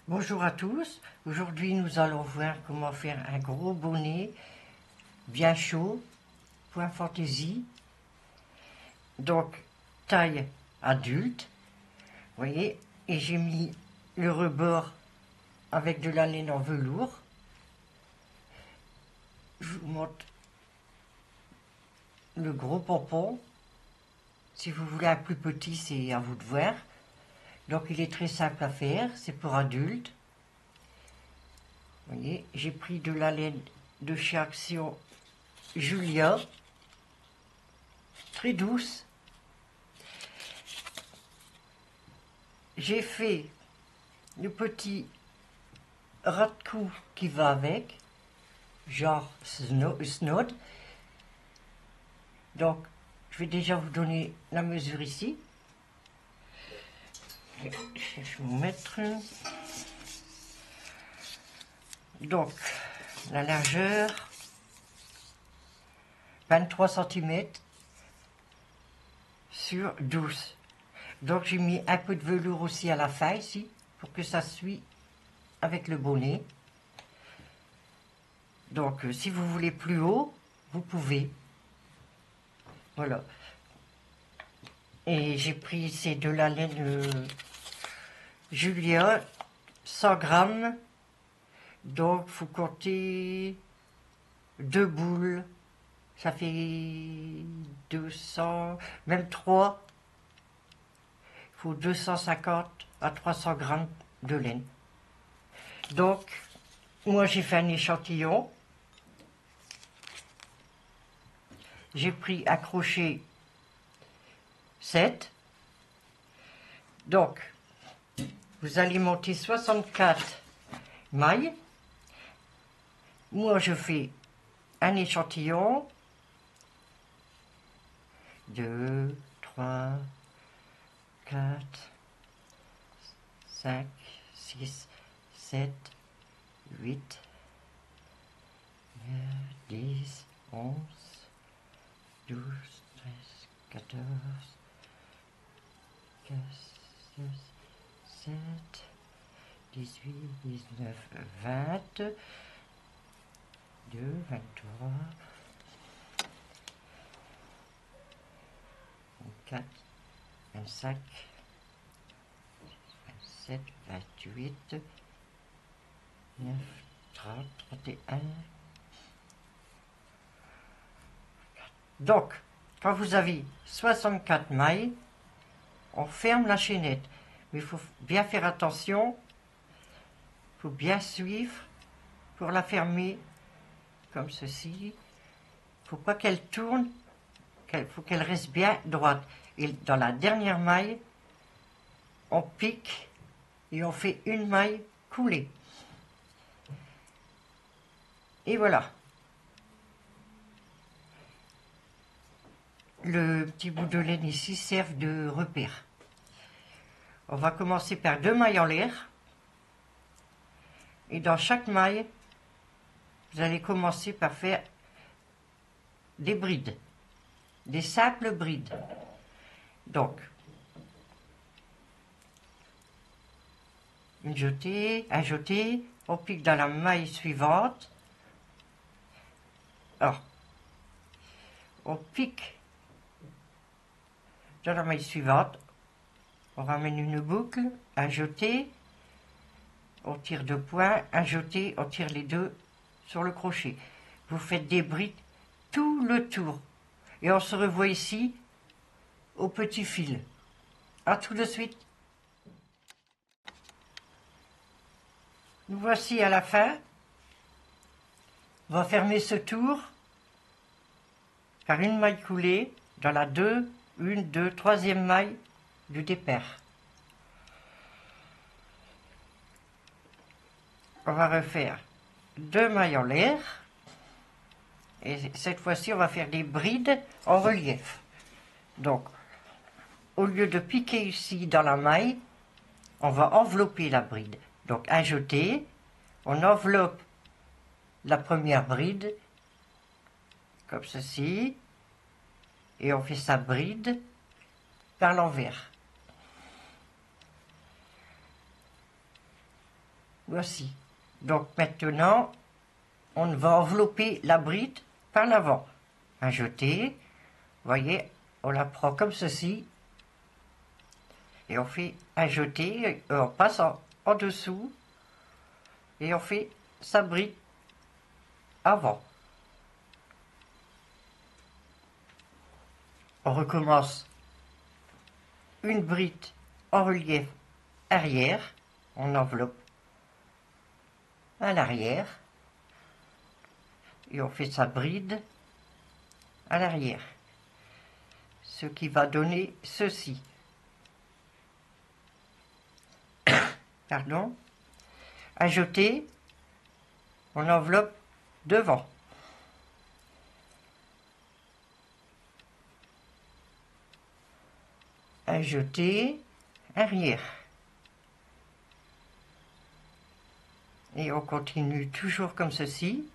Bonjour à tous, aujourd'hui nous allons voir comment faire un gros bonnet bien chaud, point fantaisie, donc taille adulte, vous voyez, et j'ai mis le rebord avec de la laine en velours. Je vous montre le gros pompon, si vous voulez un plus petit c'est à vous de voir, donc il est très simple à faire, c'est pour adultes. Vous voyez, j'ai pris de la laine de chez Action Julia, très douce. J'ai fait le petit ras de cou qui va avec, genre Snod. Donc, je vais déjà vous donner la mesure ici. Je vais vous mettre. Donc, la largeur, 23 cm sur 12. Donc, j'ai mis un peu de velours aussi à la fin ici, pour que ça suit avec le bonnet. Donc, si vous voulez plus haut, vous pouvez. Voilà. Et j'ai pris, c'est de la laine Julia, 100 grammes. Donc, il faut compter 2 boules. Ça fait 200, même 3. Il faut 250 à 300 grammes de laine. Donc, moi j'ai fait un échantillon. J'ai pris un crochet 7. Donc, vous allez monter 64 mailles. Moi je fais un échantillon. 2, 3, 4, 5, 6, 7, 8, 9, 10, 11, 12, 13, 14, 15, 16, 17, 18, 19, 20, 22, 23, 24, 25, 27, 28, 9, 30, 31. Donc, quand vous avez 64 mailles, on ferme la chaînette. Mais il faut bien faire attention, il faut bien suivre pour la fermer comme ceci. Il ne faut pas qu'elle tourne, il faut qu'elle reste bien droite. Et dans la dernière maille, on pique et on fait une maille coulée. Et voilà. Le petit bout de laine ici sert de repère. On va commencer par 2 mailles en l'air. Et dans chaque maille, vous allez commencer par faire des brides. Des simples brides. Donc, une jetée, un jeté, on pique dans la maille suivante. Alors, on pique dans la maille suivante, on ramène une boucle, un jeté, on tire 2 points, un jeté, on tire les deux sur le crochet. Vous faites des brides tout le tour. Et on se revoit ici au petit fil. À tout de suite. Nous voici à la fin. On va fermer ce tour par une maille coulée dans la 2, 1, 2, troisième maille du départ. On va refaire 2 mailles en l'air. Et cette fois-ci, on va faire des brides en relief. Donc, au lieu de piquer ici dans la maille, on va envelopper la bride. Donc, un jeté, on enveloppe la première bride, comme ceci, et on fait sa bride par l'envers. Voici. Donc maintenant, on va envelopper la bride par l'avant. Un jeté, vous voyez, on la prend comme ceci. Et on fait un jeté, on passe en dessous. Et on fait sa bride avant. On recommence une bride en relief arrière, on enveloppe à l'arrière et on fait sa bride à l'arrière, ce qui va donner ceci. Pardon. À jeter, on enveloppe devant. À jeter arrière. Et on continue toujours comme ceci.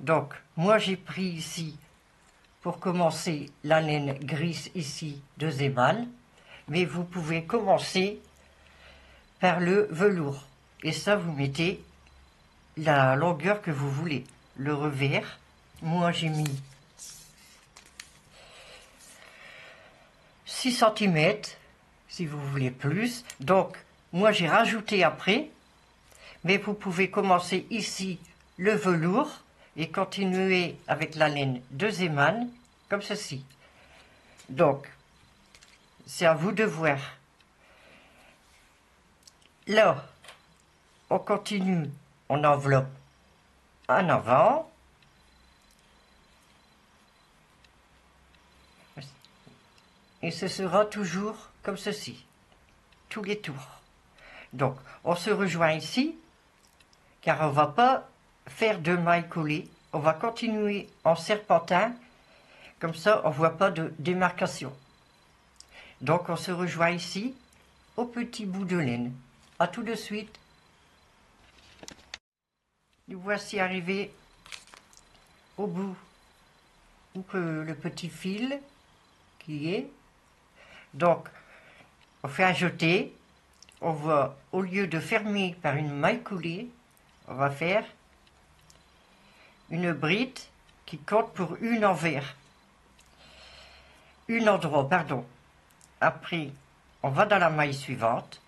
Donc, moi j'ai pris ici, pour commencer, la laine grise ici de Zémal, mais vous pouvez commencer par le velours. Et ça, vous mettez la longueur que vous voulez. Le revers, moi j'ai mis 6 cm, si vous voulez plus. Donc, moi j'ai rajouté après, mais vous pouvez commencer ici le velours et continuer avec la laine de Zéman, comme ceci. Donc, c'est à vous de voir. Là, on continue, on enveloppe en avant. Et ce sera toujours comme ceci, tous les tours. Donc, on se rejoint ici, car on ne va pas faire de mailles collées, on va continuer en serpentin, comme ça on ne voit pas de démarcation. Donc, on se rejoint ici, au petit bout de laine. À tout de suite. Nous voici arrivés au bout où que le petit fil qui est. Donc, on fait un jeté. On va, au lieu de fermer par une maille coulée, on va faire une bride qui compte pour une envers. Une endroit, pardon. Après, on va dans la maille suivante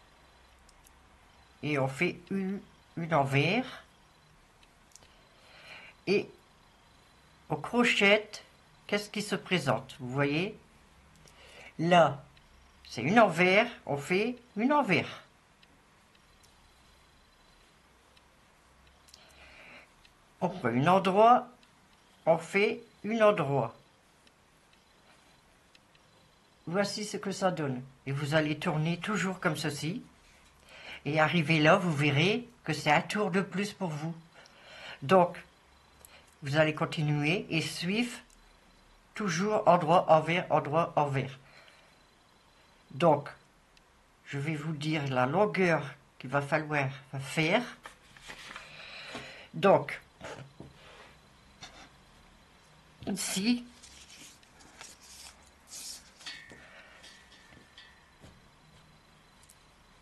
et on fait une envers. Et au crochet, qu'est-ce qui se présente? Vous voyez? Là, c'est une envers, on fait une envers. On prend une endroit, on fait une endroit. Voici ce que ça donne. Et vous allez tourner toujours comme ceci. Et arrivé là, vous verrez que c'est un tour de plus pour vous. Donc, vous allez continuer et suivre toujours endroit, envers, endroit, envers. Donc, je vais vous dire la longueur qu'il va falloir faire. Donc, ici,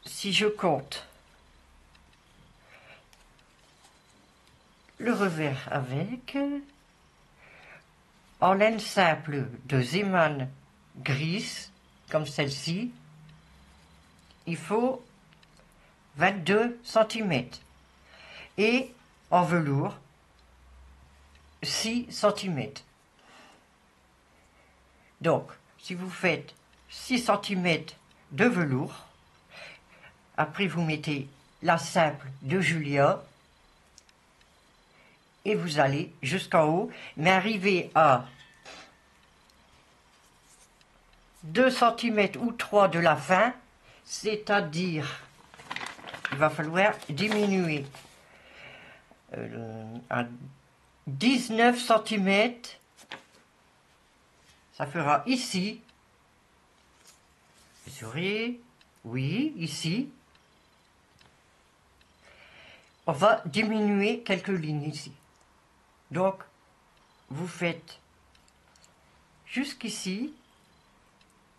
si je compte le revers avec, en laine simple de Zéman grise, comme celle-ci, il faut 22 cm. Et en velours, 6 cm. Donc, si vous faites 6 cm de velours, après vous mettez la simple de Julia, et vous allez jusqu'en haut, mais arrivez à 2 cm ou 3 de la fin, c'est-à-dire, il va falloir diminuer à 19 cm, ça fera ici, mesurez, oui, ici, on va diminuer quelques lignes ici. Donc, vous faites jusqu'ici,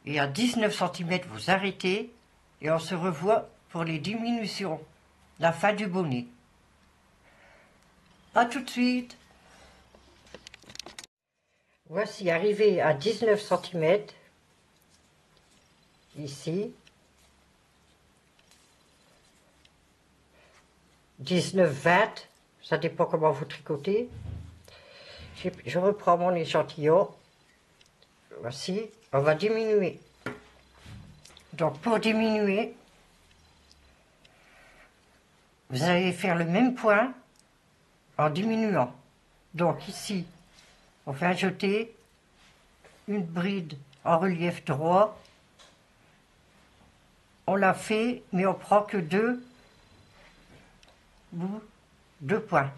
et à 19 cm, vous arrêtez et on se revoit pour les diminutions, la fin du bonnet. A tout de suite. Voici arrivé à 19 cm, ici, 19-20, ça dépend comment vous tricotez. Je reprends mon échantillon, voici, on va diminuer. Donc pour diminuer, vous allez faire le même point en diminuant. Donc ici, on fait un jeté, une bride en relief droit. On l'a fait, mais on prend que deux bouts, deux points.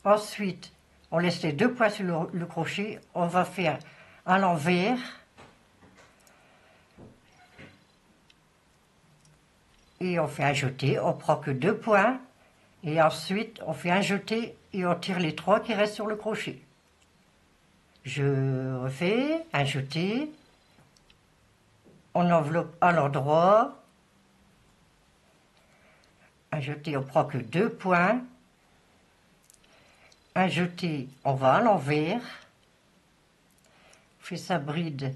Ensuite, on laisse les deux points sur le crochet. On va faire à l'envers. Et on fait un jeté, on prend que deux points. Et ensuite, on fait un jeté et on tire les trois qui restent sur le crochet. Je refais un jeté, on enveloppe à l'endroit, un jeté, on prend que deux points, un jeté, on va à l'envers, on fait sa bride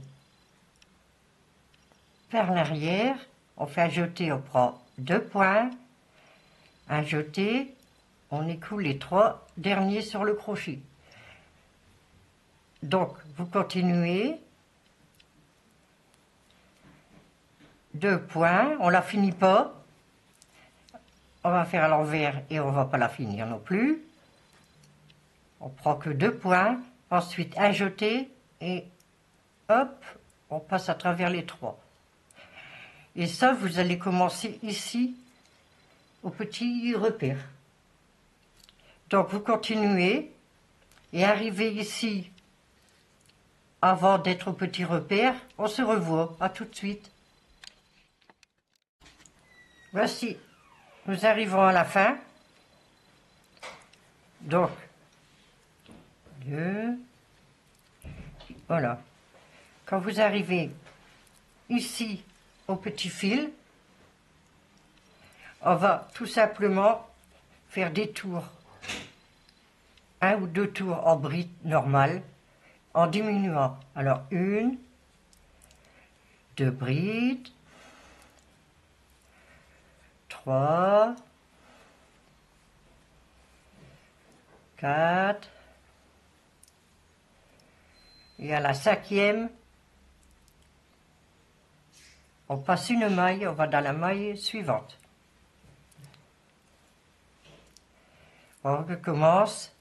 vers l'arrière, on fait un jeté, on prend deux points, un jeté, on écoule les trois derniers sur le crochet. Donc, vous continuez, deux points, on la finit pas, on va faire à l'envers et on va pas la finir non plus. On prend que deux points, ensuite un jeté et hop, on passe à travers les trois. Et ça, vous allez commencer ici, au petit repère. Donc vous continuez et arrivez ici, avant d'être au petit repère, on se revoit. À tout de suite. Voici, nous arrivons à la fin. Donc, deux, voilà. Quand vous arrivez ici, au petit fil, on va tout simplement faire des tours. Un ou deux tours en bride normale, en diminuant. Alors, une, deux brides, trois, quatre, et à la cinquième, on passe une maille, on va dans la maille suivante. On recommence,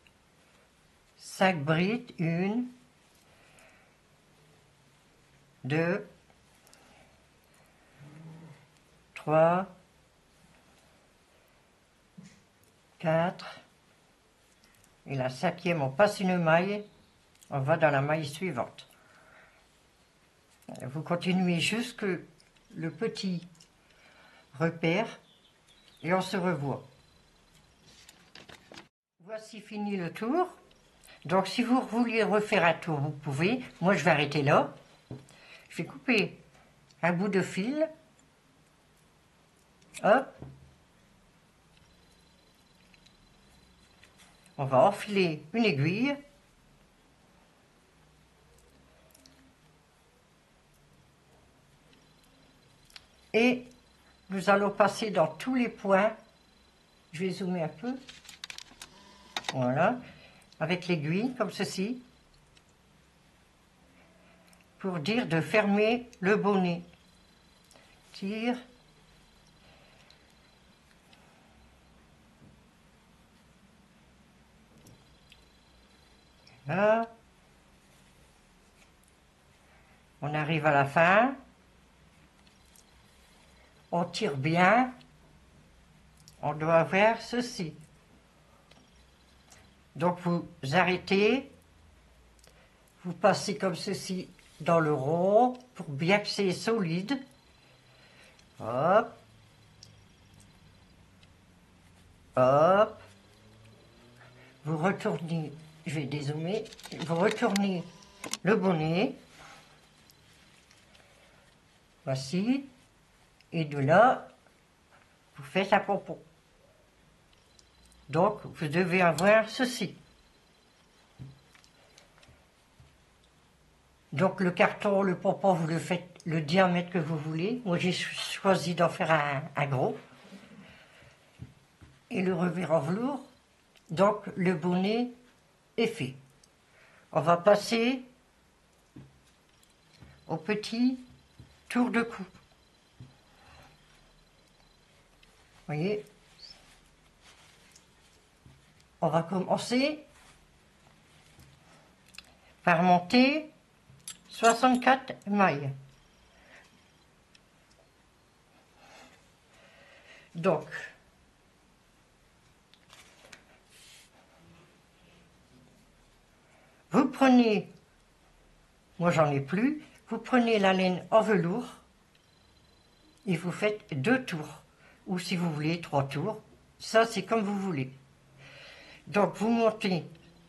5 brides, une, deux, trois, quatre, et la cinquième, on passe une maille, on va dans la maille suivante. Vous continuez jusque le petit repère et on se revoit. Voici fini le tour. Donc si vous vouliez refaire un tour, vous pouvez. Moi je vais arrêter là. Je vais couper un bout de fil. Hop. On va enfiler une aiguille. Et nous allons passer dans tous les points. Je vais zoomer un peu. Voilà. Avec l'aiguille, comme ceci. Pour dire de fermer le bonnet. Tire. Là. On arrive à la fin. On tire bien. On doit faire ceci. Donc vous arrêtez. Vous passez comme ceci dans le rond pour bien que c'est solide. Hop. Hop. Vous retournez, je vais dézoomer, vous retournez le bonnet. Voici. Et de là, vous faites un pompon. Donc, vous devez avoir ceci. Donc, le carton, le pompon, vous le faites le diamètre que vous voulez. Moi, j'ai choisi d'en faire un gros. Et le revers en velours. Donc, le bonnet est fait. On va passer au petit tour de cou. Vous voyez, on va commencer par monter 64 mailles. Donc, vous prenez, moi j'en ai plus, vous prenez la laine en velours et vous faites 2 tours, ou si vous voulez 3 tours, ça c'est comme vous voulez. Donc vous montez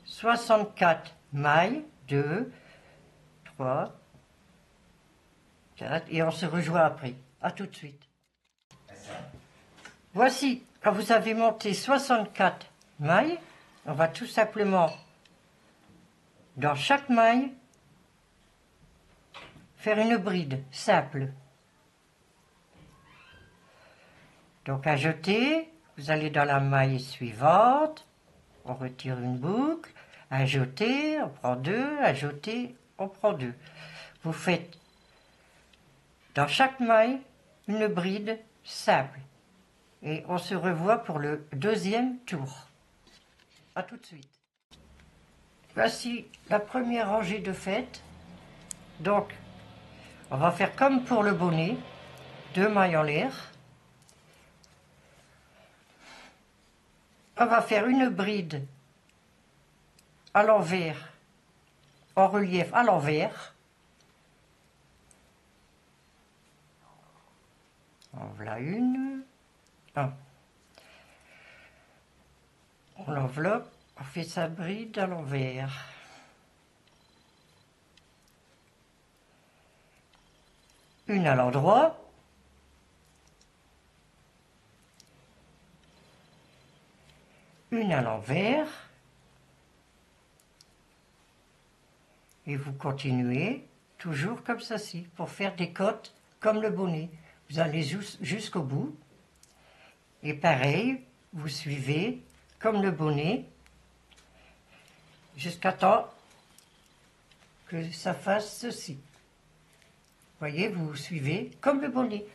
64 mailles, 2, 3, 4, et on se rejoint après. À tout de suite. Voici, quand vous avez monté 64 mailles, on va tout simplement, dans chaque maille, faire une bride simple. Donc à jeter, vous allez dans la maille suivante, on retire une boucle, à jeter, on prend 2, à jeter, on prend 2. Vous faites dans chaque maille une bride simple. Et on se revoit pour le deuxième tour. A tout de suite. Voici la première rangée de faite. Donc, on va faire comme pour le bonnet, 2 mailles en l'air. On va faire une bride à l'envers, en relief à l'envers. En voilà une. Ah. On l'enveloppe, on fait sa bride à l'envers. Une à l'endroit. Une à l'envers. Et vous continuez toujours comme ceci pour faire des côtes comme le bonnet. Vous allez jusqu'au bout. Et pareil, vous suivez comme le bonnet jusqu'à temps que ça fasse ceci. Vous voyez, vous suivez comme le bonnet.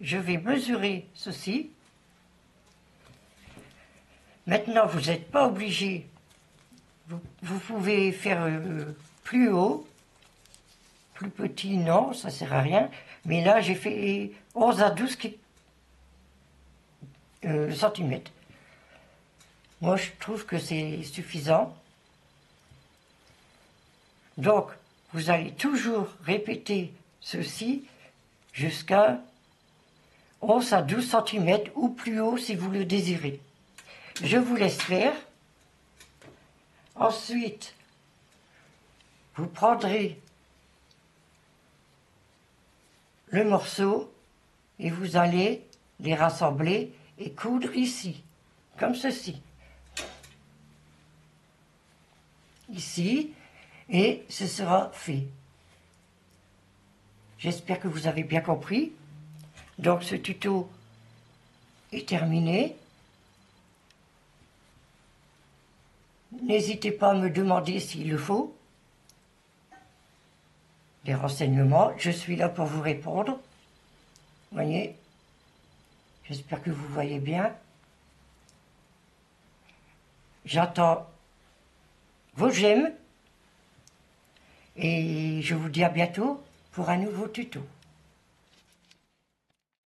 Je vais mesurer ceci. Maintenant, vous n'êtes pas obligé. Vous pouvez faire plus haut, plus petit, non, ça ne sert à rien. Mais là, j'ai fait 11 à 12 centimètres. Moi, je trouve que c'est suffisant. Donc, vous allez toujours répéter ceci jusqu'à 11 à 12 centimètres ou plus haut si vous le désirez. Je vous laisse faire. Ensuite, vous prendrez le morceau et vous allez les rassembler et coudre ici, comme ceci. Ici, et ce sera fait. J'espère que vous avez bien compris. Donc ce tuto est terminé. N'hésitez pas à me demander s'il le faut. Des renseignements, je suis là pour vous répondre. Vous voyez, j'espère que vous voyez bien. J'attends vos j'aime et je vous dis à bientôt pour un nouveau tuto.